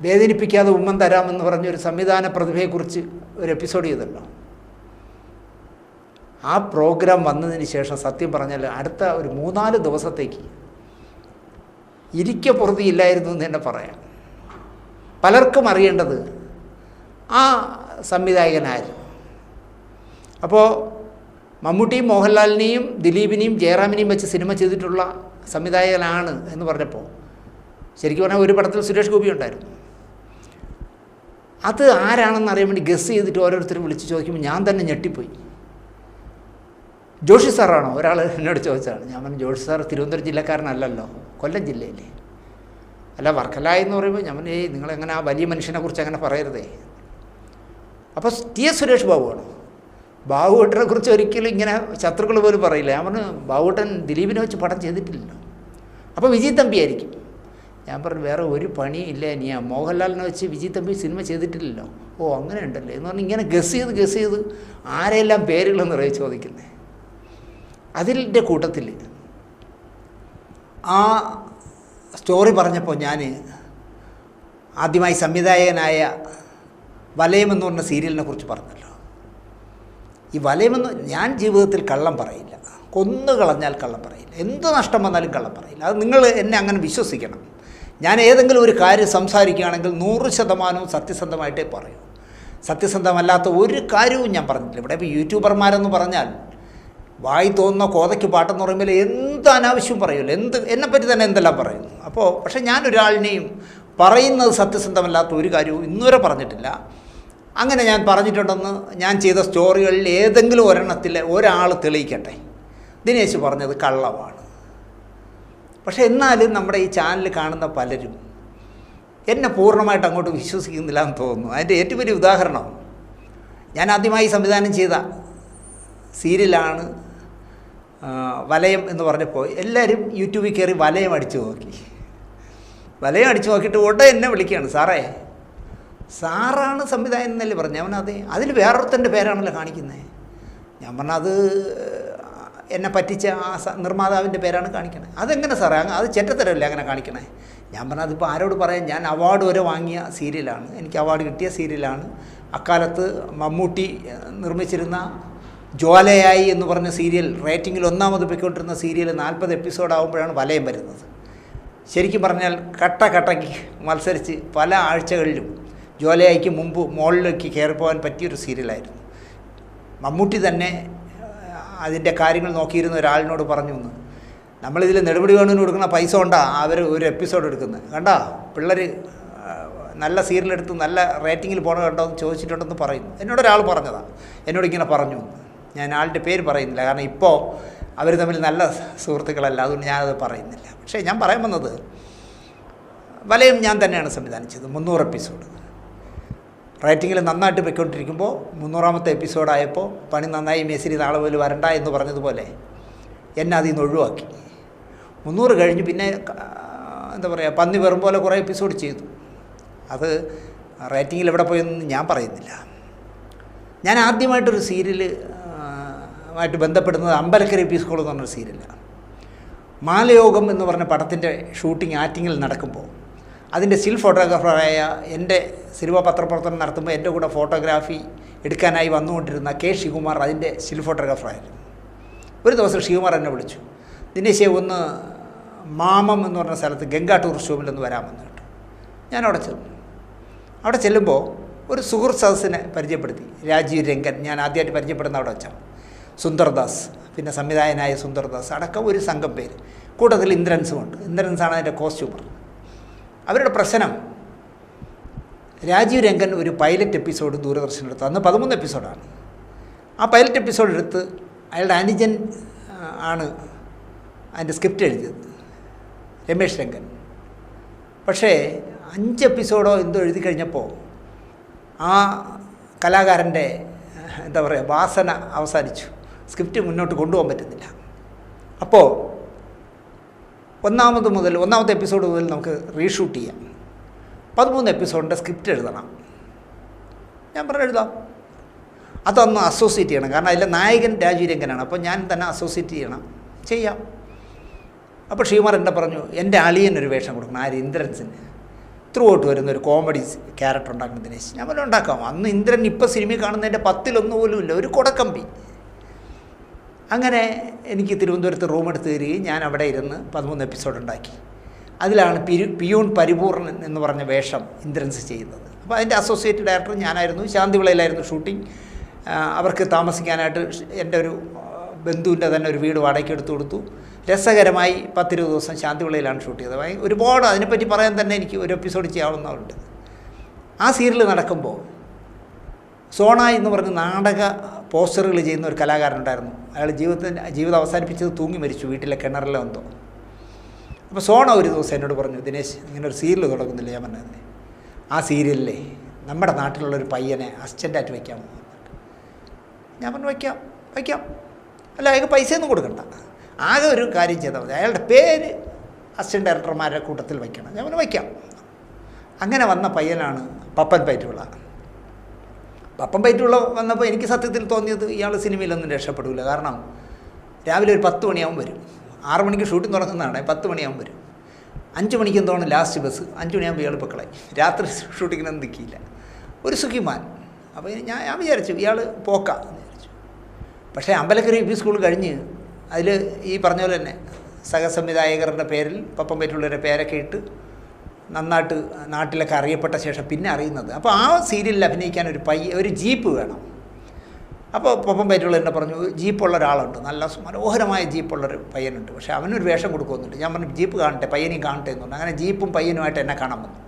വേദനിപ്പിക്കാതെ ഉമ്മൻ തരാമെന്ന് പറഞ്ഞൊരു സംവിധാന പ്രതിഭയെക്കുറിച്ച് ഒരു എപ്പിസോഡ് ചെയ്തല്ലോ. ആ പ്രോഗ്രാം വന്നതിന് ശേഷം സത്യം പറഞ്ഞാൽ അടുത്ത ഒരു 3-4 ദിവസത്തേക്ക് ഇരിക്കപ്പുറത്തിയില്ലായിരുന്നു എന്ന് തന്നെ പറയാം. പലർക്കും അറിയേണ്ടത് ആ സംവിധായകനായിരുന്നു. അപ്പോൾ മമ്മൂട്ടിയും മോഹൻലാലിനെയും ദിലീപിനെയും ജയറാമിനെയും വെച്ച് സിനിമ ചെയ്തിട്ടുള്ള സംവിധായകനാണ് എന്ന് പറഞ്ഞപ്പോൾ ശരിക്കും പറഞ്ഞാൽ ഒരു പടത്തിൽ സുരേഷ് ഗോപി ഉണ്ടായിരുന്നു. അത് ആരാണെന്ന് അറിയാൻ വേണ്ടി ഗസ് ചെയ്തിട്ട് ഓരോരുത്തരും വിളിച്ച് ചോദിക്കുമ്പോൾ ഞാൻ തന്നെ ഞെട്ടിപ്പോയി. ജോഷി സാറാണോ ഒരാൾ എന്നോട് ചോദിച്ചതാണ്. ഞാൻ പറഞ്ഞു ജോഷി സാർ തിരുവനന്തപുരം ജില്ലക്കാരനല്ലല്ലോ, കൊല്ലം ജില്ലയിലെ. അല്ല വർക്കല എന്ന് പറയുമ്പോൾ ഞാൻ പറഞ്ഞു നിങ്ങളെങ്ങനെ ആ വലിയ മനുഷ്യനെ കുറിച്ച് അങ്ങനെ പറയരുതേ. അപ്പോൾ ടി എസ് സുരേഷ് ബാബുവാണോ? ബാബുവേട്ടനെ കുറിച്ച് ഒരിക്കലും ഇങ്ങനെ ശത്രുക്കൾ പോലും പറയില്ല. ഞാൻ പറഞ്ഞു ബാബുവേട്ടൻ ദിലീപിനെ വെച്ച് പടം ചെയ്തിട്ടില്ലല്ലോ. അപ്പോൾ വിജയ് തമ്പി ആയിരിക്കും. ഞാൻ പറഞ്ഞു വേറെ ഒരു പണിയില്ല ഇനിയാ, മോഹൻലാലിനെ വെച്ച് വിജയ് തമ്പി സിനിമ ചെയ്തിട്ടില്ലല്ലോ. ഓ അങ്ങനെ ഉണ്ടല്ലേ എന്ന് പറഞ്ഞ് ഇങ്ങനെ ഗസ് ചെയ്ത് ആരെല്ലാം പേരുകളെന്ന് പറയും ചോദിക്കുന്നത്. അതിൻ്റെ കൂട്ടത്തിൽ ആ സ്റ്റോറി പറഞ്ഞപ്പോൾ ഞാൻ ആദ്യമായി സംവിധായകനായ വലയം എന്ന് പറഞ്ഞ സീരിയലിനെ കുറിച്ച് പറഞ്ഞല്ലോ. ഈ വലയമെന്ന് ഞാൻ ജീവിതത്തിൽ കള്ളം പറയില്ല, കൊന്നു കളഞ്ഞാൽ കള്ളം പറയില്ല, എന്ത് നഷ്ടം വന്നാലും കള്ളം പറയില്ല. അത് നിങ്ങൾ എന്നെ അങ്ങനെ വിശ്വസിക്കണം. ഞാൻ ഏതെങ്കിലും ഒരു കാര്യം സംസാരിക്കുകയാണെങ്കിൽ 100% സത്യസന്ധമായിട്ടേ പറയൂ. സത്യസന്ധമല്ലാത്ത ഒരു കാര്യവും ഞാൻ പറഞ്ഞിട്ടില്ല. ഇവിടെ ഇപ്പോൾ യൂട്യൂബർമാരെന്ന് പറഞ്ഞാൽ വായി തോന്നുന്ന കോതയ്ക്ക് പാട്ടെന്ന് പറയുമ്പോൾ എന്ത് അനാവശ്യവും പറയുമല്ലോ, എന്നെപ്പറ്റി തന്നെ എന്തെല്ലാം പറയുന്നു. അപ്പോൾ പക്ഷേ ഞാനൊരാളിനെയും പറയുന്നത് സത്യസന്ധമല്ലാത്ത ഒരു കാര്യവും ഇന്നുവരെ പറഞ്ഞിട്ടില്ല. അങ്ങനെ ഞാൻ പറഞ്ഞിട്ടുണ്ടെന്ന് ഞാൻ ചെയ്ത സ്റ്റോറികളിൽ ഏതെങ്കിലും ഒരെണ്ണത്തിൽ ഒരാൾ തെളിയിക്കട്ടെ ദിനേശ് പറഞ്ഞത് കള്ളമാണ്. പക്ഷേ എന്നാലും നമ്മുടെ ഈ ചാനൽ കാണുന്ന പലരും എന്നെ പൂർണ്ണമായിട്ട് അങ്ങോട്ട് വിശ്വസിക്കുന്നില്ല എന്ന് തോന്നുന്നു. അതിൻ്റെ ഏറ്റവും വലിയ ഉദാഹരണം ഞാൻ ആദ്യമായി സംവിധാനം ചെയ്ത സീരിയലാണ് വലയം എന്ന് പറഞ്ഞപ്പോൾ എല്ലാവരും യൂട്യൂബിൽ കയറി വലയം അടിച്ചു നോക്കി. വലയം അടിച്ചു നോക്കിയിട്ട് ഉടനെ എന്നെ വിളിക്കുകയാണ്, സാറാണ് സംവിധായകൻ എന്നല്ലേ പറഞ്ഞു. ഞാൻ പറഞ്ഞാൽ അതെ, അതിൽ വേറൊരുത്തൻ്റെ പേരാണല്ലോ കാണിക്കുന്നത്. ഞാൻ പറഞ്ഞാൽ അത് എന്നെ പറ്റിച്ച ആ നിർമ്മാതാവിൻ്റെ പേരാണ് കാണിക്കണത്. അതെങ്ങനെ സാറേ അത് ചെറ്റത്തരമല്ലേ അങ്ങനെ കാണിക്കണേ? ഞാൻ പറഞ്ഞാൽ അതിപ്പോൾ ആരോട് പറയാൻ, ഞാൻ അവാർഡ് വരെ വാങ്ങിയ സീരിയലാണ്, എനിക്ക് അവാർഡ് കിട്ടിയ സീരിയലാണ്. അക്കാലത്ത് മമ്മൂട്ടി നിർമ്മിച്ചിരുന്ന ജ്വാലയായി എന്ന് പറഞ്ഞ സീരിയൽ റേറ്റിങ്ങിൽ 1ാമത് പോയിക്കൊണ്ടിരുന്ന സീരിയൽ 40 എപ്പിസോഡാകുമ്പോഴാണ് വലയം വരുന്നത്. ശരിക്കും പറഞ്ഞാൽ കട്ടയ്ക്ക് മത്സരിച്ച് പല ആഴ്ചകളിലും ജ്വാലയായിക്ക് മുമ്പ് മുകളിലേക്ക് കയറിപ്പോകാൻ പറ്റിയൊരു സീരിയലായിരുന്നു. മമ്മൂട്ടി തന്നെ അതിൻ്റെ കാര്യങ്ങൾ നോക്കിയിരുന്ന ഒരാളിനോട് പറഞ്ഞു എന്ന്, നമ്മളിതിൽ നെടുപടി വേണുവിന് കൊടുക്കുന്ന പൈസ കൊണ്ടാണ് അവർ ഒരു എപ്പിസോഡ് എടുക്കുന്നത്, കണ്ടാ പിള്ളേർ നല്ല സീരിയലെടുത്ത് നല്ല റേറ്റിങ്ങിൽ പോകണം കേട്ടോ എന്ന് ചോദിച്ചിട്ടുണ്ടെന്ന് പറയുന്നു. എന്നോടൊരാൾ പറഞ്ഞതാണ്, എന്നോടിങ്ങനെ പറഞ്ഞു. ഞാൻ ആളുടെ പേര് പറയുന്നില്ല, കാരണം ഇപ്പോൾ അവർ തമ്മിൽ നല്ല സുഹൃത്തുക്കളല്ല, അതുകൊണ്ട് ഞാനത് പറയുന്നില്ല. പക്ഷേ ഞാൻ പറയാൻ വന്നത്, വലയം ഞാൻ തന്നെയാണ് സംവിധാനിച്ചത്. 300 എപ്പിസോഡ് റേറ്റിങ്ങിൽ നന്നായിട്ട് പോയിക്കൊണ്ടിരിക്കുമ്പോൾ 300ാമത്തെ എപ്പിസോഡായപ്പോൾ പണി നന്നായി മേസിരി നാളെ പോലും വരണ്ട എന്ന് പറഞ്ഞതുപോലെ എന്നെ അതിൽ നിന്ന് ഒഴിവാക്കി. 300 കഴിഞ്ഞ് പിന്നെ എന്താ പറയുക, പന്നി വെറും പോലെ കുറേ എപ്പിസോഡ് ചെയ്തു. അത് റേറ്റിങ്ങിൽ എവിടെ പോയെന്ന് ഞാൻ പറയുന്നില്ല. ഞാൻ ആദ്യമായിട്ടൊരു സീരിയൽ ആയിട്ട് ബന്ധപ്പെടുന്നത് അമ്പലക്കര പി സ്കൂൾ എന്ന് പറഞ്ഞൊരു സീരിയലാണ്. മാലയോഗം എന്ന് പറഞ്ഞ പടത്തിൻ്റെ ഷൂട്ടിംഗ് ആറ്റിങ്ങിൽ നടക്കുമ്പോൾ അതിൻ്റെ സ്റ്റിൽ ഫോട്ടോഗ്രാഫറായ എൻ്റെ സിനിമ പത്രപ്രവർത്തനം നടത്തുമ്പോൾ എൻ്റെ കൂടെ ഫോട്ടോഗ്രാഫി എടുക്കാനായി വന്നുകൊണ്ടിരുന്ന കെ ശിവകുമാർ അതിൻ്റെ സ്റ്റിൽ ഫോട്ടോഗ്രാഫറായിരുന്നു. ഒരു ദിവസം ശിവകുമാർ എന്നെ വിളിച്ചു, ദിനേശേ ഒന്ന് മാമം എന്ന് പറഞ്ഞ സ്ഥലത്ത് ഗംഗാ ടൂറിസ്റ്റ് ഹോമിൽ ഒന്ന് വരാമെന്ന് കേട്ടു. ഞാൻ അവിടെ ചെന്നു. അവിടെ ചെല്ലുമ്പോൾ ഒരു സുഹൃത്ത് സദസ്സിനെ പരിചയപ്പെടുത്തി, രാജീവ് രംഗൻ, ഞാൻ ആദ്യമായിട്ട് പരിചയപ്പെടുന്ന അവിടെ വെച്ചാൽ സുന്ദർദാസ്, പിന്നെ സംവിധായകനായ സുന്ദർദാസ് അടക്കം ഒരു സംഘം പേര്, കൂട്ടത്തിൽ ഇന്ദ്രൻസുമുണ്ട്. ഇന്ദ്രൻസാണ് അതിൻ്റെ കോസ്റ്റ്യൂമർ. അവരുടെ പ്രശ്നം, രാജീവ് രംഗൻ ഒരു പൈലറ്റ് എപ്പിസോഡ് ദൂരദർശനം എടുത്തു. അന്ന് 13 എപ്പിസോഡാണ്. ആ പൈലറ്റ് എപ്പിസോഡ് എടുത്ത് അയാളുടെ അനുജൻ ആണ് അതിൻ്റെ സ്ക്രിപ്റ്റ് എഴുതിയത്, രമേശ് രംഗൻ. പക്ഷേ 5 എപ്പിസോഡോ എന്തോ എഴുതി കഴിഞ്ഞപ്പോൾ ആ കലാകാരൻ്റെ എന്താ പറയുക വാസന അവസാനിച്ചു, സ്ക്രിപ്റ്റ് മുന്നോട്ട് കൊണ്ടുപോകാൻ പറ്റുന്നില്ല. അപ്പോൾ 1ാമത്തെ എപ്പിസോഡ് മുതൽ നമുക്ക് റീഷൂട്ട് ചെയ്യാം, 13 എപ്പിസോഡിൻ്റെ സ്ക്രിപ്റ്റ് എഴുതണം. ഞാൻ പറഞ്ഞു എഴുതാം, അതൊന്ന് അസോസിയേറ്റ് ചെയ്യണം, കാരണം അതിലെ നായകൻ രാജീവ് രംഗനാണ്, അപ്പോൾ ഞാൻ തന്നെ അസോസിയേറ്റ് ചെയ്യാം. അപ്പോൾ ശ്രീകുമാർ എന്നെ പറഞ്ഞു, എൻ്റെ അളിയനൊരു വേഷം കൊടുക്കണം, ആര്, ഇന്ദ്രൻസിന്. ത്രൂ ഔട്ട് വരുന്നൊരു കോമഡി ക്യാരക്ടർ ഉണ്ടാക്കണം ദിനേശ്. ഞാൻ പറഞ്ഞു ഉണ്ടാക്കാം. അന്ന് ഇന്ദ്രൻ ഇപ്പോൾ സിനിമയിൽ കാണുന്നതിൻ്റെ 10-1 പോലും ഇല്ല, ഒരു കൊടക്കമ്പി. അങ്ങനെ എനിക്ക് തിരുവനന്തപുരത്ത് റൂം എടുത്ത് തരികയും ഞാൻ അവിടെ ഇരുന്ന് 13 എപ്പിസോഡ് ഉണ്ടാക്കി. അതിലാണ് പിയൂൺ പരിപൂർണൻ എന്ന് പറഞ്ഞ വേഷം ഇന്ദ്രൻസ് ചെയ്യുന്നത്. അപ്പോൾ അതിൻ്റെ അസോസിയേറ്റ് ഡയറക്ടർ ഞാനായിരുന്നു. ശാന്തിവിളയിലായിരുന്നു ഷൂട്ടിംഗ്. അവർക്ക് താമസിക്കാനായിട്ട് എൻ്റെ ഒരു ബന്ധുവിൻ്റെ തന്നെ ഒരു വീട് വാടകയ്ക്ക് എടുത്തു കൊടുത്തു. രസകരമായി 10-20 ദിവസം ശാന്തിവിളയിലാണ് ഷൂട്ട് ചെയ്തത്. ഒരുപാട് അതിനെപ്പറ്റി പറയാൻ തന്നെ എനിക്ക് ഒരു എപ്പിസോഡ് ചെയ്യാവുന്നതുണ്ട്. ആ സീരിയൽ നടക്കുമ്പോൾ സോണ എന്ന് പറഞ്ഞ് നാടക പോസ്റ്ററുകൾ ചെയ്യുന്ന ഒരു കലാകാരനുണ്ടായിരുന്നു. അയാൾ ജീവിതം അവസാനിപ്പിച്ചത് തൂങ്ങി മരിച്ചു വീട്ടിലെ കിണറിലോ എന്തോ. അപ്പോൾ സോണ ഒരു ദിവസം എന്നോട് പറഞ്ഞു, ദിനേശ് ഇങ്ങനെ ഒരു സീരിയൽ തുടങ്ങുന്നില്ല. ഞാൻ പറഞ്ഞത് ആ സീരിയലിലെ നമ്മുടെ നാട്ടിലുള്ളൊരു പയ്യനെ അസിസ്റ്റൻ്റായിട്ട് വയ്ക്കാമോ? ഞാൻ പറഞ്ഞു വയ്ക്കാം. അല്ല, അയാൾക്ക് പൈസയൊന്നും കൊടുക്കണ്ട, ആകെ ഒരു കാര്യം ചെയ്താൽ മതി, അയാളുടെ പേര് അസിസ്റ്റൻ്റ് ഡയറക്ടർമാരുടെ കൂട്ടത്തിൽ വയ്ക്കണം. ഞാൻ പറഞ്ഞു വയ്ക്കാം. അങ്ങനെ വന്ന പയ്യനാണ് പപ്പൻ പൈറ്റുള്ള. പപ്പൻ പൈറ്റുള്ള വന്നപ്പോൾ എനിക്ക് സത്യത്തിൽ തോന്നിയത് ഇയാൾ സിനിമയിലൊന്നും രക്ഷപ്പെടില്ല. കാരണം രാവിലെ ഒരു 10 മണിയാകുമ്പോൾ വരും. 6 മണിക്ക് ഷൂട്ടിംഗ് തുടങ്ങുന്നതാണ്. 10 മണിയാകുമ്പോൾ വരും. 5 മണിക്ക് എന്തോണം ലാസ്റ്റ് ബസ്. 5 മണിയാകുമ്പോൾ ഇയാൾ പൊക്കളായി. രാത്രി ഷൂട്ടിങ്ങിനൊന്നും നിൽക്കിയില്ല. ഒരു സുഖിമാൻ. അപ്പോൾ ഞാൻ വിചാരിച്ചു ഇയാൾ പോക്കാന്ന് വിചാരിച്ചു. പക്ഷേ അമ്പലക്കര UP സ്കൂൾ കഴിഞ്ഞ് അതിൽ ഈ പറഞ്ഞ പോലെ തന്നെ സഹസംവിധായകരുടെ പേരിൽ പപ്പൻ പൈറ്റുള്ളവരുടെ പേരൊക്കെ ഇട്ട് നന്നായിട്ട് നാട്ടിലൊക്കെ അറിയപ്പെട്ട ശേഷം പിന്നെ അറിയുന്നത്. അപ്പോൾ ആ സീരിയലിൽ അഭിനയിക്കാൻ ഒരു ജീപ്പ് വേണം. അപ്പോൾ പപ്പൻ പൈറ്റുള്ള എന്നെ പറഞ്ഞു, ജീപ്പുള്ള ഒരാളുണ്ട്, നല്ല മനോഹരമായ ജീപ്പുള്ളൊരു പയ്യനുണ്ട്, പക്ഷേ അവനൊരു വേഷം കൊടുക്കുന്നുണ്ട്. ഞാൻ പറഞ്ഞു ജീപ്പ് കാണട്ടെ, പയ്യനെയും കാണട്ടെ എന്ന് പറഞ്ഞു. അങ്ങനെ ജീപ്പും പയ്യനുമായിട്ട് എന്നെ കാണാൻ വന്നു.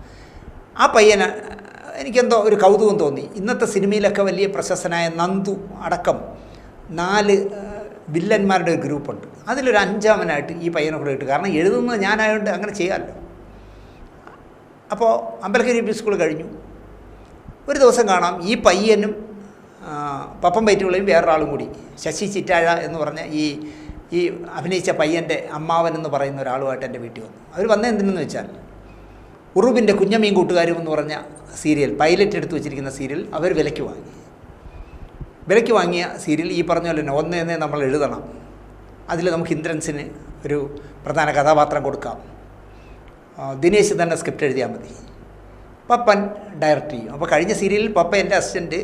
ആ പയ്യന് എനിക്കെന്തോ ഒരു കൗതുകം തോന്നി. ഇന്നത്തെ സിനിമയിലൊക്കെ വലിയ പ്രശസ്തനായ നന്ദു അടക്കം 4 വില്ലന്മാരുടെ ഒരു ഗ്രൂപ്പുണ്ട്. അതിലൊരു 5ാമനായിട്ട് ഈ പയ്യനെ കൂടെ ഇട്ട്, കാരണം എഴുതുന്നത് ഞാനായതുകൊണ്ട് അങ്ങനെ ചെയ്യാമല്ലോ. അപ്പോൾ അമ്പലക്കര UP സ്കൂൾ കഴിഞ്ഞു. ഒരു ദിവസം കാണാം ഈ പയ്യനും പപ്പൻ പൈറ്റുള്ളയും വേറൊരാളും കൂടി, ശശി ചിറ്റാഴ എന്ന് പറഞ്ഞ ഈ അഭിനയിച്ച പയ്യൻ്റെ അമ്മാവൻ എന്ന് പറയുന്ന ഒരാളുമായിട്ട് എൻ്റെ വീട്ടിൽ വന്നു. അവർ വന്നത് എന്തിനെന്ന് വെച്ചാൽ ഉറുബിൻ്റെ കുഞ്ഞമീൻ കൂട്ടുകാരും എന്ന് പറഞ്ഞ സീരിയൽ, പൈലറ്റ് എടുത്ത് വെച്ചിരിക്കുന്ന സീരിയൽ അവർ വിലയ്ക്ക് വാങ്ങിയ സീരിയൽ ഈ പറഞ്ഞ പോലെ തന്നെ ഒന്നേ നമ്മൾ എഴുതണം. അതിൽ നമുക്ക് ഇന്ദ്രൻസിന് ഒരു പ്രധാന കഥാപാത്രം കൊടുക്കാം. ദിനേശ് തന്നെ സ്ക്രിപ്റ്റ് എഴുതിയാൽ മതി, പപ്പൻ ഡയറക്റ്റ് ചെയ്യും. അപ്പോൾ കഴിഞ്ഞ സീരിയലിൽ പപ്പ എൻ്റെ അസിസ്റ്റൻറ്റ്,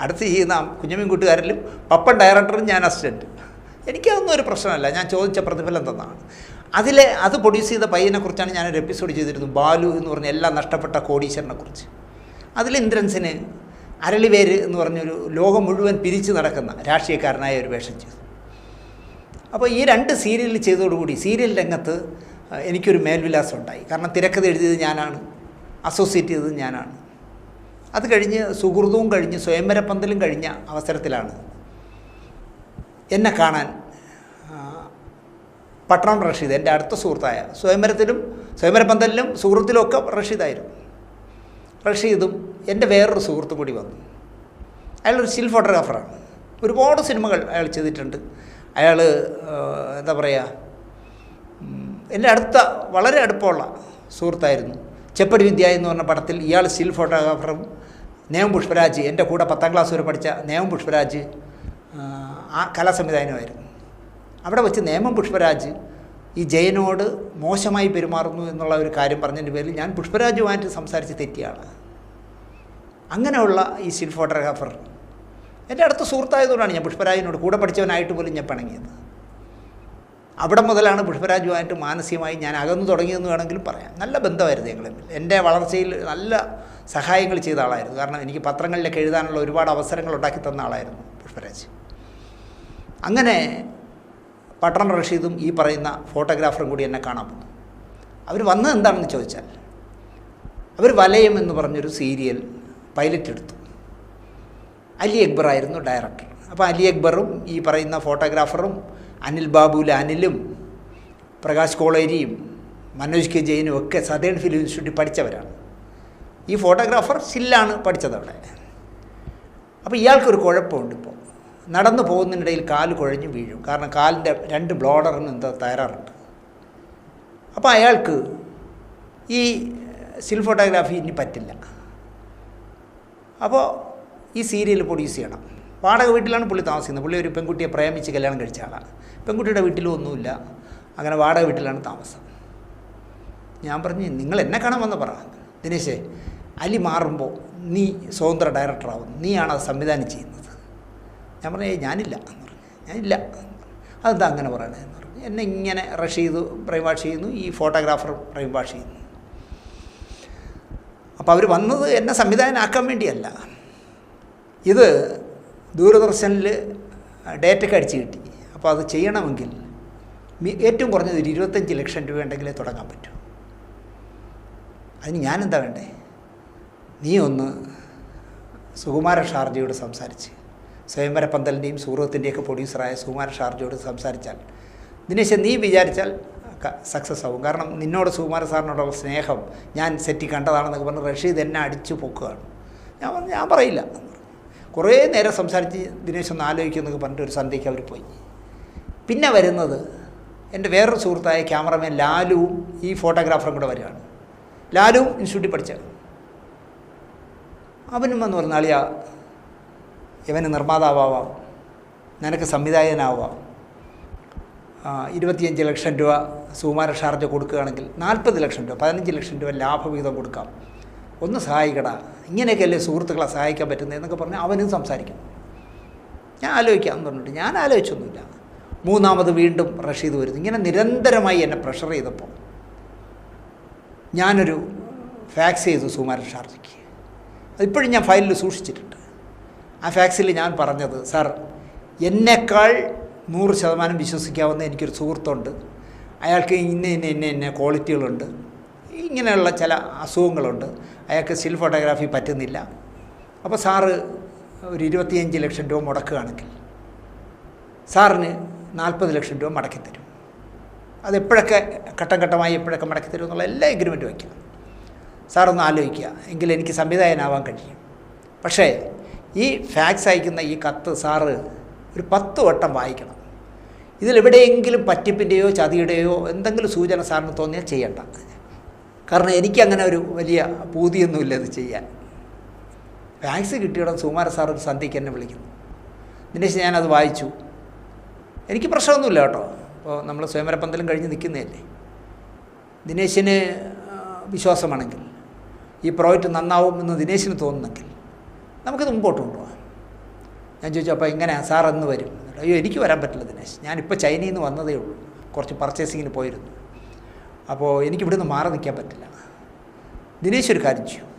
അടുത്ത് ചെയ്യുന്ന കുഞ്ഞമീൻ കൂട്ടുകാരിലും പപ്പൻ ഡയറക്ടറും ഞാൻ അസിസ്റ്റൻറ്റ്. എനിക്കതൊന്നും ഒരു പ്രശ്നമല്ല, ഞാൻ ചോദിച്ച പ്രതിഫലം തന്നാണ്. അത് പ്രൊഡ്യൂസ് ചെയ്ത പയ്യനെക്കുറിച്ചാണ് ഞാനൊരു എപ്പിസോഡ് ചെയ്തിരുന്നു, ബാലു എന്ന് പറഞ്ഞ എല്ലാം നഷ്ടപ്പെട്ട കോടീശ്വരനെ കുറിച്ച്. അതിൽ ഇന്ദ്രൻസിന് അരളിവേര് എന്ന് പറഞ്ഞൊരു ലോകം മുഴുവൻ പിരിച്ചു നടക്കുന്ന രാഷ്ട്രീയക്കാരനായ ഒരു വേഷം ചെയ്തു. അപ്പോൾ ഈ 2 സീരിയൽ ചെയ്തതോടുകൂടി സീരിയൽ രംഗത്ത് എനിക്കൊരു മേൽവിലാസം ഉണ്ടായി. കാരണം തിരക്കഥ എഴുതിയത് ഞാനാണ്, അസോസിയേറ്റ് ചെയ്തത് ഞാനാണ്. അത് കഴിഞ്ഞ് സുഹൃതവും കഴിഞ്ഞ് സ്വയംവരപ്പന്തലും കഴിഞ്ഞ അവസരത്തിലാണ് എന്നെ കാണാൻ പട്ടണം റഷീദ്, എൻ്റെ അടുത്ത സുഹൃത്തായ, സ്വയംവരപ്പന്തലിലും സുഹൃത്തിലും ഒക്കെ റഷീദായിരുന്നു. റഷീദും എൻ്റെ വേറൊരു സുഹൃത്തും കൂടി വന്നു. അയാളൊരു സ്റ്റിൽ ഫോട്ടോഗ്രാഫറാണ്. ഒരുപാട് സിനിമകൾ അയാൾ ചെയ്തിട്ടുണ്ട്. അയാൾ എന്താ പറയുക, എൻ്റെ വളരെ അടുപ്പമുള്ള സുഹൃത്തായിരുന്നു. ചെപ്പടി വിദ്യ എന്ന് പറഞ്ഞ പടത്തിൽ ഇയാൾ സ്റ്റിൽ ഫോട്ടോഗ്രാഫറും, നേമം പുഷ്പരാജ് എൻ്റെ കൂടെ 10ാം ക്ലാസ് വരെ പഠിച്ച നേമം പുഷ്പരാജ് ആ കലാസംവിധായകനുമായിരുന്നു. അവിടെ വെച്ച് നേമം പുഷ്പരാജ് ഈ ജയനോട് മോശമായി പെരുമാറുന്നു എന്നുള്ള ഒരു കാര്യം പറഞ്ഞതിൻ്റെ പേരിൽ ഞാൻ പുഷ്പരാജുമായിട്ട് സംസാരിച്ച് തെറ്റിയാണ്. അങ്ങനെയുള്ള ഈ സ്റ്റിൽ ഫോട്ടോഗ്രാഫർ എൻ്റെ അടുത്ത സുഹൃത്തായതുകൊണ്ടാണ് ഞാൻ പുഷ്പരാജിനോട് കൂടെ പഠിച്ചവനായിട്ട് പോലും ഞാൻ പിണങ്ങിയത്. അവിടെ മുതലാണ് പുഷ്പരാജുമായിട്ട് മാനസികമായി ഞാൻ അകന്നു തുടങ്ങിയെന്ന് വേണമെങ്കിലും പറയാം. നല്ല ബന്ധമായിരുന്നു ഞങ്ങൾ തമ്മിൽ. എൻ്റെ വളർച്ചയിൽ നല്ല സഹായങ്ങൾ ചെയ്ത ആളായിരുന്നു. കാരണം എനിക്ക് പത്രങ്ങളിലൊക്കെ എഴുതാനുള്ള ഒരുപാട് അവസരങ്ങൾ ഉണ്ടാക്കി തന്ന ആളായിരുന്നു പുഷ്പരാജ്. അങ്ങനെ പട്ടണം റഷീദും ഈ പറയുന്ന ഫോട്ടോഗ്രാഫറും കൂടി എന്നെ കാണാൻ വന്നു. അവർ വന്നത് എന്താണെന്ന് ചോദിച്ചാൽ, അവർ വലയം എന്ന് പറഞ്ഞൊരു സീരിയൽ പൈലറ്റ് എടുത്തു. അലി അക്ബർ ആയിരുന്നു ഡയറക്ടർ. അപ്പോൾ അലി അക്ബറും ഈ പറയുന്ന ഫോട്ടോഗ്രാഫറും അനിൽ ബാബുവിലെ അനിലും പ്രകാശ് കോളേരിയും മനോജ് കെ ജെയിനും ഒക്കെ സദേൺ ഫിലിം ഇൻസ്റ്റിറ്റ്യൂട്ടിൽ പഠിച്ചവരാണ്. ഈ ഫോട്ടോഗ്രാഫർ സ്റ്റില്ലാണ് പഠിച്ചത് അവിടെ. അപ്പോൾ ഇയാൾക്കൊരു കുഴപ്പമുണ്ട്. ഇപ്പോൾ നടന്നു പോകുന്നതിനിടയിൽ കാല് കുഴഞ്ഞു വീഴും. കാരണം കാലിൻ്റെ 2 ബ്ലോഡറിന് എന്തോ തകരാറുണ്ട്. അപ്പോൾ അയാൾക്ക് ഈ സ്റ്റിൽ ഫോട്ടോഗ്രാഫി ഇനി പറ്റില്ല. അപ്പോൾ ഈ സീരിയൽ പ്രൊഡ്യൂസ് ചെയ്യണം. വാടക വീട്ടിലാണ് പുള്ളി താമസിക്കുന്നത്. പുള്ളി ഒരു പെൺകുട്ടിയെ പ്രേമിച്ച് കല്യാണം കഴിച്ച ആളാണ്. പെൺകുട്ടിയുടെ വീട്ടിലും ഒന്നുമില്ല. അങ്ങനെ വാടക വീട്ടിലാണ് താമസം. ഞാൻ പറഞ്ഞു, നിങ്ങൾ എന്നെ കാണാൻ വന്ന് പറ. ദിനേശേ, അലി മാറുമ്പോൾ നീ സ്വതന്ത്ര ഡയറക്ടറാവും, നീയാണ് അത് സംവിധാനം ചെയ്യുന്നത്. ഞാൻ പറഞ്ഞു ഞാനില്ല എന്ന് പറഞ്ഞു. ഞാനില്ല. അതെന്താ അങ്ങനെ പറയണേ എന്ന് പറഞ്ഞു. എന്നെ ഇങ്ങനെ റഷീദ് ബ്രെയിൻ വാഷ് ചെയ്യുന്നു, ഈ ഫോട്ടോഗ്രാഫർ ബ്രെയിൻ വാഷ് ചെയ്യുന്നു. അപ്പോൾ അവർ വന്നത് എന്നെ സംവിധാനമാക്കാൻ വേണ്ടിയല്ല. ഇത് ദൂരദർശനിൽ ഡേറ്റയ്ക്ക് അടിച്ച് കിട്ടി. അപ്പോൾ അത് ചെയ്യണമെങ്കിൽ ഏറ്റവും കുറഞ്ഞത് 25 ലക്ഷം രൂപ ഉണ്ടെങ്കിലേ തുടങ്ങാൻ പറ്റൂ. അതിന് ഞാനെന്താ വേണ്ടേ? നീ ഒന്ന് സുകുമാര ഷാർജയോട് സംസാരിച്ച്, സ്വയംവര പന്തലിൻ്റെയും സൂറത്തിൻ്റെയൊക്കെ പ്രൊഡ്യൂസറായ സുകുമാര ഷാർജയോട് സംസാരിച്ചാൽ, ദിനേശ് നീ വിചാരിച്ചാൽ സക്സസ് ആവും. കാരണം നിന്നോട് സുകുമാര സാറിനോടുള്ള സ്നേഹം ഞാൻ സെറ്റി കണ്ടതാണെന്നൊക്കെ പറഞ്ഞ് റഷീദ് എന്നെ അടിച്ചു പൊക്കുകയാണ്. ഞാൻ പറയില്ല. കുറേ നേരം സംസാരിച്ച് ദിനേശ് ഒന്ന് ആലോചിക്കുമെന്നൊക്കെ പറഞ്ഞിട്ട് ഒരു സന്ധ്യയ്ക്ക് അവർ പോയി. പിന്നെ വരുന്നത് എൻ്റെ വേറൊരു സുഹൃത്തായ ക്യാമറമാൻ ലാലുവും ഈ ഫോട്ടോഗ്രാഫറും കൂടെ വരികയാണ്. ലാലുവും ഇൻസ്റ്റിറ്റ്യൂട്ടിൽ പഠിച്ചാണ്. അവനും വന്ന് പറഞ്ഞ ആളിയാ, ഇവന് നിർമ്മാതാവാം, നിനക്ക് സംവിധായകനാവാം, 25 ലക്ഷം രൂപ സുകുമാര ഷാർജ കൊടുക്കുകയാണെങ്കിൽ 40 ലക്ഷം രൂപ 15 ലക്ഷം രൂപ ലാഭവിഹിതം കൊടുക്കാം, ഒന്ന് സഹായിക്കടാ, ഇങ്ങനെയൊക്കെയല്ലേ സുഹൃത്തുക്കളെ സഹായിക്കാൻ പറ്റുന്നത് എന്നൊക്കെ പറഞ്ഞ് അവനും സംസാരിക്കും. ഞാൻ ആലോചിക്കാമെന്ന് പറഞ്ഞിട്ട് ഞാൻ ആലോചിച്ചൊന്നുമില്ല. മൂന്നാമത് വീണ്ടും റഷീദ് വരുന്നു. ഇങ്ങനെ നിരന്തരമായി എന്നെ പ്രഷർ ചെയ്തപ്പോൾ ഞാനൊരു ഫാക്സ് ചെയ്തു സുകുമാര ഷാർജയ്ക്ക്. അതിപ്പോഴും ഞാൻ ഫയലിൽ സൂക്ഷിച്ചിട്ടുണ്ട്. ആ ഫാക്സിൽ ഞാൻ പറഞ്ഞത്, സാർ എന്നേക്കാൾ 100% വിശ്വസിക്കാവുന്ന എനിക്കൊരു സുഹൃത്തുണ്ട്, അയാൾക്ക് ഇന്ന ക്വാളിറ്റികളുണ്ട്, ഇങ്ങനെയുള്ള ചില അസുഖങ്ങളുണ്ട്, അയാൾക്ക് സ്റ്റിൽ ഫോട്ടോഗ്രാഫി പറ്റുന്നില്ല. അപ്പോൾ സാറ് ഒരു 25 ലക്ഷം രൂപ മുടക്കുകയാണെങ്കിൽ സാറിന് 40 ലക്ഷം രൂപ മടക്കിത്തരും. അതെപ്പോഴൊക്കെ ഘട്ടം ഘട്ടമായി എപ്പോഴൊക്കെ മടക്കിത്തരും എന്നുള്ള എല്ലാ എഗ്രിമെൻറ്റും വയ്ക്കാം. സാറൊന്ന് ആലോചിക്കുക, എങ്കിൽ എനിക്ക് സംവിധായകനാവാൻ കഴിയും. പക്ഷേ ഈ ഫാക്സ് അയക്കുന്ന ഈ കത്ത് സാറ് ഒരു 10 വട്ടം വായിക്കണം. ഇതിലെവിടെയെങ്കിലും പറ്റിപ്പിൻ്റെയോ ചതിയുടെയോ എന്തെങ്കിലും സൂചന സാറിന് തോന്നിയാൽ ചെയ്യണ്ട. കാരണം എനിക്കങ്ങനെ ഒരു വലിയ പൂതിയൊന്നുമില്ല ഇത് ചെയ്യാൻ. ഫാക്സ് കിട്ടിയോടെ സുകുമാര സാർ ഒരു സന്ധ്യയ്ക്ക് എന്നെ വിളിക്കുന്നു. ദിനേശ് ഞാനത് വായിച്ചു, എനിക്ക് പ്രശ്നമൊന്നുമില്ല കേട്ടോ. അപ്പോൾ നമ്മൾ സ്വയംവര പന്തലും കഴിഞ്ഞ് നിൽക്കുന്നതല്ലേ. ദിനേശിന് വിശ്വാസമാണെങ്കിൽ ഈ പ്രോജക്റ്റ് നന്നാവും എന്ന് ദിനേശിന് തോന്നുന്നെങ്കിൽ നമുക്കിത് മുമ്പോട്ട് കൊണ്ടുപോകാം. ഞാൻ ചോദിച്ചു, അപ്പോൾ എങ്ങനെയാണ് സാർ എന്ന് വരും? അയ്യോ എനിക്ക് വരാൻ പറ്റില്ല ദിനേശ്, ഞാനിപ്പോൾ ചൈനയിൽ നിന്ന് വന്നതേ ഉള്ളൂ, കുറച്ച് പർച്ചേസിങ്ങിന് പോയിരുന്നു, അപ്പോൾ എനിക്കിവിടുന്ന് മാറി നിൽക്കാൻ പറ്റില്ല. ദിനേശ് ഒരു കാര്യം ചെയ്യും,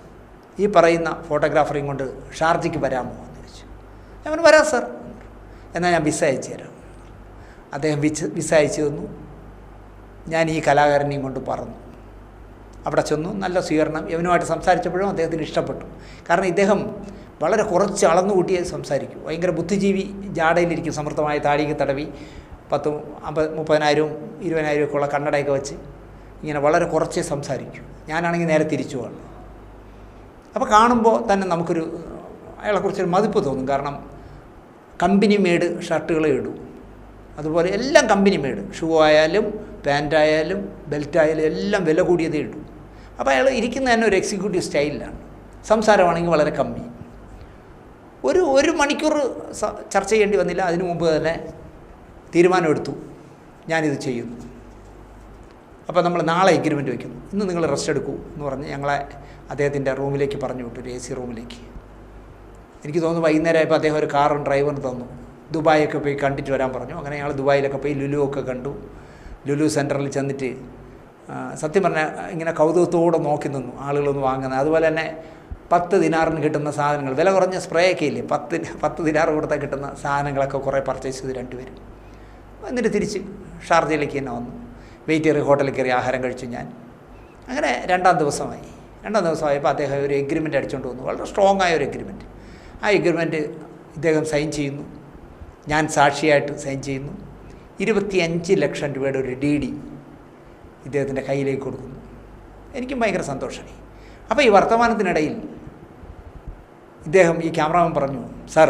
ഈ പറയുന്ന ഫോട്ടോഗ്രാഫറേയും കൊണ്ട് ഷാർജയ്ക്ക് വരാമോ എന്ന് ചോദിച്ചു. ഞാൻ വരാം സാർ, എന്നാൽ ഞാൻ വിസ അയച്ചു തരാം. അദ്ദേഹം വിസ അയച്ചു തന്നു. ഞാൻ ഈ കലാകാരനെയും കൊണ്ട് പറന്നു. അവിടെ ചെന്നു, നല്ല സ്വീകരണം. ഇവനുമായിട്ട് സംസാരിച്ചപ്പോഴും അദ്ദേഹത്തിന് ഇഷ്ടപ്പെട്ടു. കാരണം ഇദ്ദേഹം വളരെ കുറച്ച് അളന്നുകൂട്ടിയേ സംസാരിക്കും. ഭയങ്കര ബുദ്ധിജീവി, ജാടയിലിരിക്കും, സമൃദ്ധമായ താടിക്ക് തടവി 10, 50, 30,000, 20,000 ഒക്കെ ഉള്ള കണ്ണടയൊക്കെ വെച്ച് ഇങ്ങനെ വളരെ കുറച്ചേ സംസാരിക്കും. ഞാനാണെങ്കിൽ നേരെ തിരിച്ചു പോകണം. അപ്പോൾ കാണുമ്പോൾ തന്നെ നമുക്കൊരു അയാളെക്കുറിച്ചൊരു മതിപ്പ് തോന്നും. കാരണം കമ്പനി മെയ്ഡ് ഷർട്ടുകളെ ഇടും, അതുപോലെ എല്ലാം കമ്പനി മെയ്ഡ്, ഷൂ ആയാലും പാൻറ്റായാലും ബെൽറ്റായാലും എല്ലാം വില കൂടിയതേ ഇടും. അപ്പോൾ അയാൾ ഇരിക്കുന്ന തന്നെ ഒരു എക്സിക്യൂട്ടീവ് സ്റ്റൈലിലാണ്. സംസാരമാണെങ്കിൽ വളരെ കമ്മി. ഒരു മണിക്കൂർ ചർച്ച ചെയ്യേണ്ടി വന്നില്ല. അതിനു മുമ്പ് തന്നെ തീരുമാനമെടുത്തു, ഞാനിത് ചെയ്യുന്നു. അപ്പോൾ നമ്മൾ നാളെ എഗ്രിമെൻ്റ് വയ്ക്കുന്നു, ഇന്ന് നിങ്ങൾ റെസ്റ്റ് എടുക്കൂ എന്ന് പറഞ്ഞ് ഞങ്ങളെ അദ്ദേഹത്തിൻ്റെ റൂമിലേക്ക് പറഞ്ഞു വിട്ടു, ഒരു AC റൂമിലേക്ക്. എനിക്ക് തോന്നുന്നു വൈകുന്നേരമായപ്പോൾ അദ്ദേഹം ഒരു കാറും ഡ്രൈവറും തന്നു. ദുബായൊക്കെ പോയി കണ്ടിട്ട് വരാൻ പറഞ്ഞു. അങ്ങനെ ഞങ്ങൾ ദുബായിലൊക്കെ പോയി ലുലു ഒക്കെ കണ്ടു. ലുലു സെൻറ്ററിൽ ചെന്നിട്ട് സത്യം പറഞ്ഞാൽ ഇങ്ങനെ കൗതുകത്തോടെ നോക്കി നിന്നു ആളുകളൊന്ന് വാങ്ങുന്നത്. അതുപോലെ തന്നെ 10 ദിനാറിന് കിട്ടുന്ന സാധനങ്ങൾ, വില കുറഞ്ഞ സ്പ്രേ ഒക്കെ ഇല്ലേ, 10 ദിനാർ കൊടുത്താൽ കിട്ടുന്ന സാധനങ്ങളൊക്കെ കുറേ പർച്ചേസ് ചെയ്ത് രണ്ടുപേരും. എന്നിട്ട് തിരിച്ച് ഷാർജയിലേക്ക് തന്നെ വന്നു. വെയിറ്റ് ഹോട്ടലിൽ കയറി ആഹാരം കഴിച്ചു ഞാൻ. അങ്ങനെ രണ്ടാം ദിവസമായപ്പോൾ അദ്ദേഹം ഒരു എഗ്രിമെൻ്റ് അടിച്ചുകൊണ്ട് വന്നു, വളരെ സ്ട്രോങ് ആയ ഒരു എഗ്രിമെൻറ്റ്. ആ എഗ്രിമെൻറ്റ് ഇദ്ദേഹം സൈൻ ചെയ്യുന്നു, ഞാൻ സാക്ഷിയായിട്ട് സൈൻ ചെയ്യുന്നു. 25 ലക്ഷം രൂപയുടെ ഒരു DD ഇദ്ദേഹത്തിൻ്റെ കയ്യിലേക്ക് കൊടുക്കുന്നു. എനിക്കും ഭയങ്കര സന്തോഷമായി. അപ്പോൾ ഈ വർത്തമാനത്തിനിടയിൽ ഇദ്ദേഹം, ഈ ക്യാമറാമാൻ പറഞ്ഞു, സാർ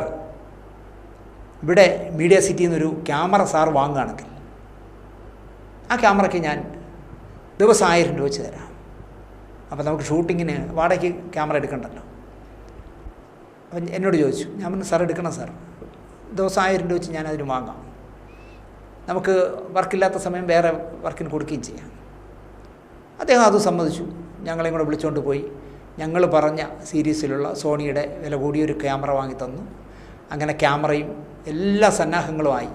ഇവിടെ മീഡിയ സിറ്റിയിൽ നിന്നൊരു ക്യാമറ സാർ വാങ്ങുകയാണെങ്കിൽ ആ ക്യാമറയ്ക്ക് ഞാൻ ദിവസം 1000 രൂപ വെച്ച് തരാം. അപ്പോൾ നമുക്ക് ഷൂട്ടിങ്ങിന് വാടകയ്ക്ക് ക്യാമറ എടുക്കണ്ടല്ലോ. അപ്പം എന്നോട് ചോദിച്ചു. ഞാൻ പറഞ്ഞു, സാർ എടുക്കണം സാർ, ദിവസം 1000 രൂപ വെച്ച് ഞാനതിന് വാങ്ങാം. നമുക്ക് വർക്കില്ലാത്ത സമയം വേറെ വർക്കിന് കൊടുക്കുകയും ചെയ്യാം. അദ്ദേഹം അത് സമ്മതിച്ചു. ഞങ്ങളെയും കൂടെ വിളിച്ചുകൊണ്ട് പോയി. ഞങ്ങൾ പറഞ്ഞ സീരീസിലുള്ള സോണിയുടെ വില കൂടിയൊരു ക്യാമറ വാങ്ങി തന്നു. അങ്ങനെ ക്യാമറയും എല്ലാ സന്നാഹങ്ങളുമായി.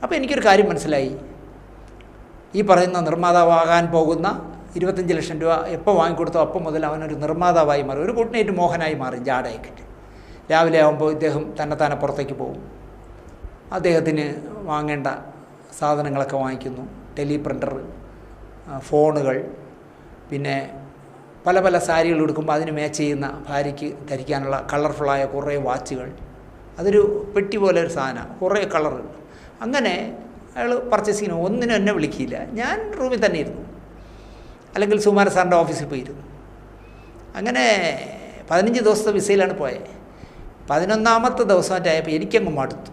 അപ്പോൾ എനിക്കൊരു കാര്യം മനസ്സിലായി. ഈ പറയുന്ന നിർമ്മാതാവാകാൻ പോകുന്ന 25 ലക്ഷം രൂപ എപ്പോൾ വാങ്ങിക്കൊടുത്തോ അപ്പം മുതൽ അവനൊരു നിർമ്മാതാവായി മാറി, ഒരു ഗുഡ് മോഹനായി മാറി. ജാടയൊക്കെ രാവിലെ ആകുമ്പോൾ ഇദ്ദേഹം തന്നെത്താനെ പുറത്തേക്ക് പോകും. അദ്ദേഹത്തിന് വാങ്ങേണ്ട സാധനങ്ങളൊക്കെ വാങ്ങിക്കുന്നു. ടെലി പ്രിൻ്റർ, ഫോണുകൾ, പിന്നെ പല പല സാരികൾ എടുക്കുമ്പോൾ അതിന് മാച്ച് ചെയ്യുന്ന ഭാര്യയ്ക്ക് ധരിക്കാനുള്ള കളർഫുള്ളായ കുറേ വാച്ചുകൾ. അതൊരു പെട്ടി പോലെ ഒരു സാധനം, കുറേ കളറുകൾ. അങ്ങനെ അയാൾ പർച്ചേസിങ്ങിന് ഒന്നിനും എന്നെ വിളിക്കില്ല. ഞാൻ റൂമിൽ തന്നെ ഇരുന്നു, അല്ലെങ്കിൽ സുകുമാരൻ സാറിൻ്റെ ഓഫീസിൽ പോയിരുന്നു. അങ്ങനെ 15 ദിവസത്തെ വിസയിലാണ് പോയത്. 11ാമത്തെ ദിവസമായിട്ടായപ്പോൾ എനിക്കങ്ങ് മടുത്തു.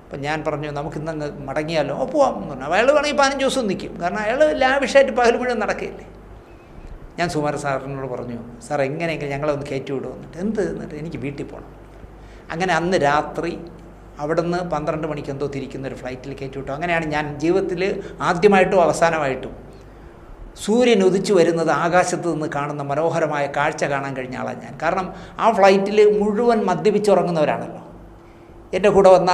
അപ്പം ഞാൻ പറഞ്ഞു, നമുക്കിന്നങ്ങ് മടങ്ങിയാലോ? പോവാം എന്ന് പറഞ്ഞു. അയാൾ വേണമെങ്കിൽ 15 ദിവസം നിൽക്കും, കാരണം അയാൾ ലാവിഷായിട്ട് പകൽ മുഴുവൻ നടക്കുകയില്ലേ. ഞാൻ സുകുമാരൻ സാറിനോട് പറഞ്ഞു, സാർ എങ്ങനെയെങ്കിലും ഞങ്ങളൊന്ന് കയറ്റി വിടുമോ എന്നിട്ട്. എന്നിട്ട് എനിക്ക് വീട്ടിൽ പോകണം. അങ്ങനെ അന്ന് രാത്രി അവിടെ നിന്ന് 12 മണിക്ക് എന്തോ തിരിക്കുന്നൊരു ഫ്ലൈറ്റിൽ കയറ്റി വിട്ടു. അങ്ങനെയാണ് ഞാൻ ജീവിതത്തിൽ ആദ്യമായിട്ടും അവസാനമായിട്ടും സൂര്യൻ ഉദിച്ചു വരുന്നത് ആകാശത്ത് നിന്ന് കാണുന്ന മനോഹരമായ കാഴ്ച കാണാൻ കഴിഞ്ഞ ആളാണ് ഞാൻ. കാരണം ആ ഫ്ലൈറ്റിൽ മുഴുവൻ മദ്യപിച്ചുറങ്ങുന്നവരാണല്ലോ. എൻ്റെ കൂടെ വന്ന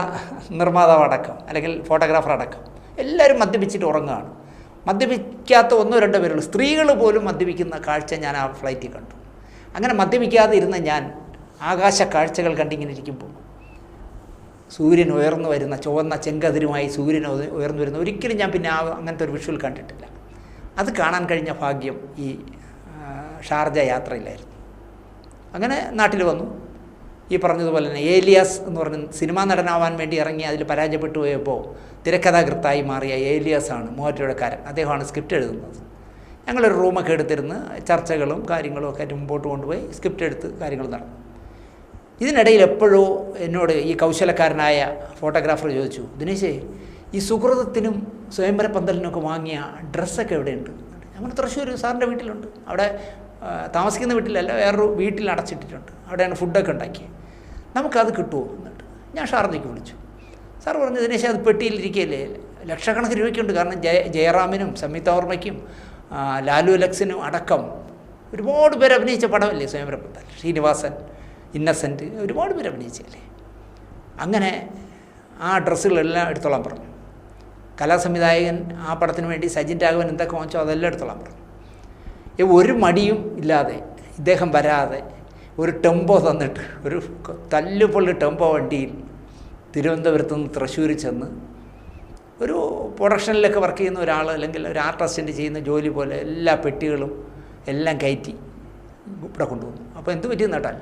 നിർമ്മാതാവ് അടക്കം, അല്ലെങ്കിൽ ഫോട്ടോഗ്രാഫർ അടക്കം, എല്ലാവരും മദ്യപിച്ചിട്ട് ഉറങ്ങുകയാണ്. മദ്യപിക്കാത്ത 1-2 പേരുള്ളൂ. സ്ത്രീകൾ പോലും മദ്യപിക്കുന്ന കാഴ്ച ഞാൻ ആ ഫ്ലൈറ്റിൽ കണ്ടു. അങ്ങനെ മദ്യപിക്കാതെ ഇരുന്ന ഞാൻ ആകാശ കാഴ്ചകൾ കണ്ടിങ്ങനെ ഇരിക്കുമ്പോൾ സൂര്യൻ ഉയർന്നു വരുന്ന, ചുവന്ന ചെങ്കതിരുമായി സൂര്യൻ ഉയർന്നു വരുന്ന, ഒരിക്കലും ഞാൻ പിന്നെ അങ്ങനത്തെ ഒരു വിഷ്വൽ കണ്ടിട്ടില്ല. അത് കാണാൻ കഴിഞ്ഞ ഭാഗ്യം ഈ ഷാർജ യാത്രയിലായിരുന്നു. അങ്ങനെ നാട്ടിൽ വന്നു. ഈ പറഞ്ഞതുപോലെ തന്നെ ഏലിയാസ് എന്ന് പറഞ്ഞ സിനിമാ നടനാവാൻ വേണ്ടി ഇറങ്ങി അതിൽ പരാജയപ്പെട്ടു പോയപ്പോൾ തിരക്കഥാകൃത്തായി മാറിയ ഏലിയാസാണ് മൂവാറ്റുപുഴക്കാരൻ. അദ്ദേഹമാണ് സ്ക്രിപ്റ്റ് എഴുതുന്നത്. ഞങ്ങളൊരു റൂമൊക്കെ എടുത്തിരുന്ന് ചർച്ചകളും കാര്യങ്ങളും ഒക്കെ മുമ്പോട്ട് കൊണ്ടുപോയി സ്ക്രിപ്റ്റ് എടുത്ത് കാര്യങ്ങൾ നടന്നു. ഇതിനിടയിൽ എപ്പോഴോ എന്നോട് ഈ കൗശലക്കാരനായ ഫോട്ടോഗ്രാഫർ ചോദിച്ചു, ദിനേശേ, ഈ സുഹൃതത്തിനും സ്വയംവര പന്തലിനൊക്കെ വാങ്ങിയ ഡ്രസ്സൊക്കെ എവിടെയുണ്ട്? ഞങ്ങൾ തൃശ്ശൂർ സാറിൻ്റെ വീട്ടിലുണ്ട്. അവിടെ താമസിക്കുന്ന വീട്ടിലല്ല, വേറൊരു വീട്ടിൽ അടച്ചിട്ടിട്ടുണ്ട്. അവിടെയാണ് ഫുഡൊക്കെ ഉണ്ടാക്കിയത്. നമുക്കത് കിട്ടുമോ എന്നിട്ട് ഞാൻ ഷാർജയ്ക്ക് വിളിച്ചു. സാർ പറഞ്ഞു, ദിനേശ് അത് പെട്ടിയിലിരിക്കുകയല്ലേ, ലക്ഷക്കണക്കിന് രൂപയ്ക്കുണ്ട്. കാരണം ജയറാമിനും സംയുക്ത വർമ്മയ്ക്കും ലാലു ലക്സിനും അടക്കം ഒരുപാട് പേര് അഭിനയിച്ച പടമല്ലേ സ്വയംവര പന്തൽ. ശ്രീനിവാസൻ, ഇന്നസെൻറ്റ്, ഒരുപാട് പേര് അഭിനയിച്ചല്ലേ. അങ്ങനെ ആ ഡ്രസ്സുകളെല്ലാം എടുത്തോളാൻ പറഞ്ഞു. കലാസംവിധായകൻ ആ പടത്തിന് വേണ്ടി സജിൻ രാഘവൻ എന്തൊക്കെ വാങ്ങിച്ചോ അതെല്ലാം എടുത്തോളാൻ പറഞ്ഞു. ഒരു മടിയും ഇല്ലാതെ ഇദ്ദേഹം വരാതെ ഒരു ടെമ്പോ തന്നിട്ട്, ഒരു തല്ലുപൊള്ളി ടെമ്പോ വണ്ടിയിൽ തിരുവനന്തപുരത്ത് നിന്ന് തൃശ്ശൂർ ചെന്ന് ഒരു പ്രൊഡക്ഷനിലൊക്കെ വർക്ക് ചെയ്യുന്ന ഒരാൾ, അല്ലെങ്കിൽ ഒരു ആർട്ടിസ്റ്റിൻ്റെ ചെയ്യുന്ന ജോലി പോലെ എല്ലാ പെട്ടികളും എല്ലാം കയറ്റി ഇവിടെ കൊണ്ടുവന്നു. അപ്പോൾ എന്ത് പറ്റിയെന്ന് കേട്ടാൽ,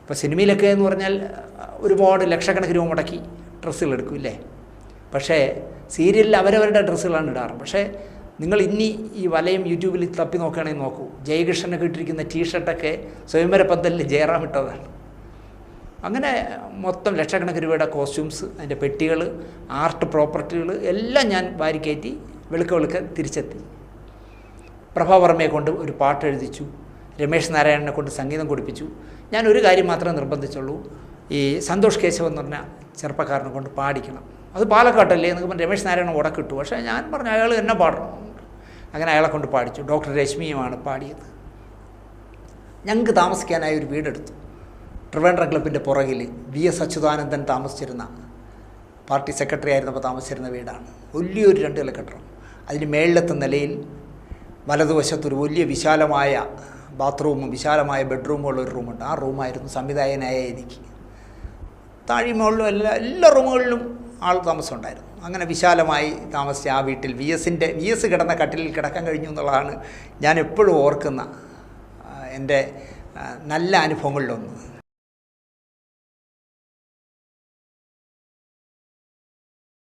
ഇപ്പോൾ സിനിമയിലൊക്കെ എന്ന് പറഞ്ഞാൽ ഒരുപാട് ലക്ഷക്കണക്കിന് രൂപ മുടക്കി ഡ്രസ്സുകൾ എടുക്കും ഇല്ലേ. പക്ഷേ സീരിയലിൽ അവരവരുടെ ഡ്രസ്സുകളാണ് ഇടാറ്. പക്ഷേ നിങ്ങൾ ഇനി ഈ വലയം യൂട്യൂബിൽ തപ്പി നോക്കുകയാണെങ്കിൽ നോക്കൂ, ജയകൃഷ്ണനൊക്കെ ഇട്ടിരിക്കുന്ന ടീഷർട്ടൊക്കെ സ്വയംവര പന്തലിൽ ജയറാം ഇട്ടതാണ്. അങ്ങനെ മൊത്തം ലക്ഷക്കണക്കിന് രൂപയുടെ കോസ്റ്റ്യൂംസ്, അതിൻ്റെ പെട്ടികൾ, ആർട്ട് പ്രോപ്പർട്ടികൾ എല്ലാം ഞാൻ വാരിക്കയറ്റി വെളുക്കെ തിരിച്ചെത്തി. പ്രഭാവർമ്മയെ കൊണ്ട് ഒരു പാട്ട് എഴുതിച്ചു, രമേശ് നാരായണനെ കൊണ്ട് സംഗീതം കൊടുപ്പിച്ചു. ഞാൻ ഒരു കാര്യം മാത്രമേ നിർബന്ധിച്ചുള്ളൂ, ഈ സന്തോഷ് കേശവ് എന്ന് പറഞ്ഞ ചെറുപ്പക്കാരനെ കൊണ്ട് പാടിക്കണം. അത് പാലക്കാട്ടല്ലേ എന്നൊക്കെ പറഞ്ഞ് രമേശ് നാരായണൻ ഉടക്കിട്ടു. പക്ഷേ ഞാൻ പറഞ്ഞു അയാൾ എന്നെ പാടണം. അങ്ങനെ അയാളെ കൊണ്ട് പാടിച്ചു. ഡോക്ടർ രശ്മിയുമാണ് പാടിയത്. ഞങ്ങൾക്ക് താമസിക്കാനായി ഒരു വീടെടുത്തു. ട്രിവാൻഡ്രം ക്ലബിൻ്റെ പുറകിൽ VS അച്യുതാനന്ദൻ താമസിച്ചിരുന്ന, പാർട്ടി സെക്രട്ടറി ആയിരുന്നപ്പോൾ താമസിച്ചിരുന്ന വീടാണ്. വലിയൊരു 2 നില കെട്ടിടം. അതിന് മേളിലത്തെ നിലയിൽ വലതുവശത്തൊരു വലിയ വിശാലമായ ബാത്റൂമും വിശാലമായ ബെഡ്റൂമുള്ള ഒരു റൂമുണ്ട്. ആ റൂമായിരുന്നു സംവിധായകനായ എനിക്ക്. താഴെ മുകളിലും എല്ലാ റൂമുകളിലും ആൾ താമസം ഉണ്ടായിരുന്നു. അങ്ങനെ വിശാലമായി താമസിച്ച ആ വീട്ടിൽ VS കിടന്ന കട്ടിലിൽ കിടക്കാൻ കഴിഞ്ഞു എന്നുള്ളതാണ് ഞാൻ എപ്പോഴും ഓർക്കുന്ന എൻ്റെ നല്ല അനുഭവങ്ങളിലൊന്ന്.